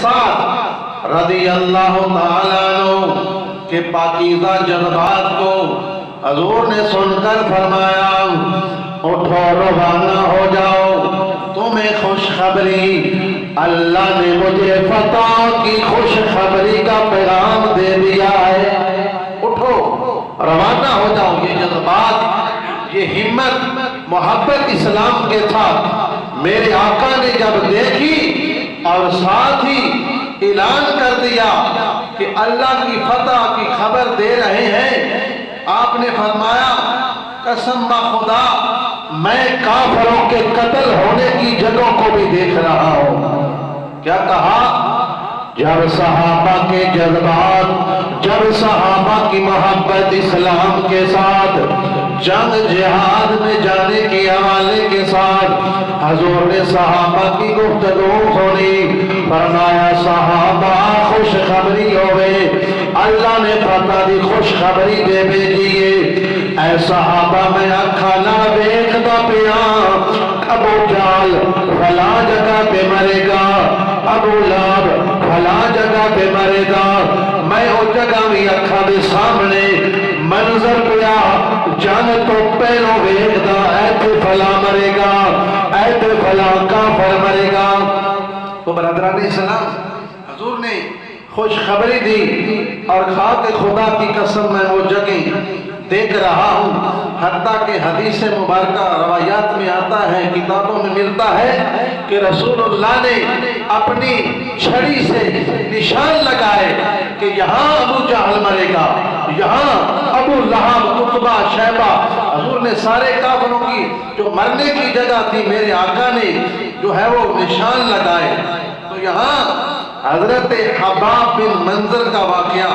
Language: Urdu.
سعد رضی اللہ تعالیٰ عنہ کے پاکیزہ جذبات کو حضور نے سن کر فرمایا اٹھو روانہ ہو جاؤ، تمہیں خوشخبری، اللہ نے مجھے فتح کی خوشخبری کا پیغام دے دیا ہے، اٹھو روانہ ہو جاؤ۔ یہ جذبات، یہ ہمت، محبت اسلام کے ساتھ میرے آقا نے جب دیکھی اور ساتھ ہی اعلان کر دیا کہ اللہ کی فتح کی خبر دے رہے ہیں، آپ نے فرمایا قسم خدا میں کافروں کے قتل ہونے کی جگہوں کو بھی دیکھ رہا ہوں۔ کیا کہا؟ جب صحابہ کے جذبات، جب صحابہ کی محبت اسلام کے ساتھ، جنگ جہاد میں جانے کے حوالے کے ساتھ حضور نے صحابہ کی گفتگو سنی، فرمایا صحابہ خوشخبری ہوئے، اللہ نے فتح دی خوشخبری دے بھیجیے۔ اے صحابہ میں اکھا نہ ویکھدا پیا، ابو جہل فلاں جگہ پہ مرے گا، ابو لہب فلاں جگہ پہ مرے گا، میں اس جگہ بھی اکھا دے سامنے منظر پیا جان تو پہلو ویکھدا، ایتھے فلاں مرے گا، ایتھے فلاں کافر مرے گا۔ تو برادران اسلام، حضور نے خوشخبری دی اور کھا کے خدا کی قسم میں وہ جگہ دیکھ رہا ہوں، حتیٰ کہ حدیث مبارکہ روایات میں آتا ہے، کتابوں میں ملتا ہے کہ رسول اللہ نے اپنی چھڑی سے نشان لگائے کہ یہاں ابو جہل مرے گا، یہاں ابو لہب، عتبہ، شیبہ، حضور نے سارے کافروں کی جو مرنے کی جگہ تھی میرے آقا نے جو ہے وہ نشان لگائے۔ تو یہاں حضرت حباب بن منظر کا واقعہ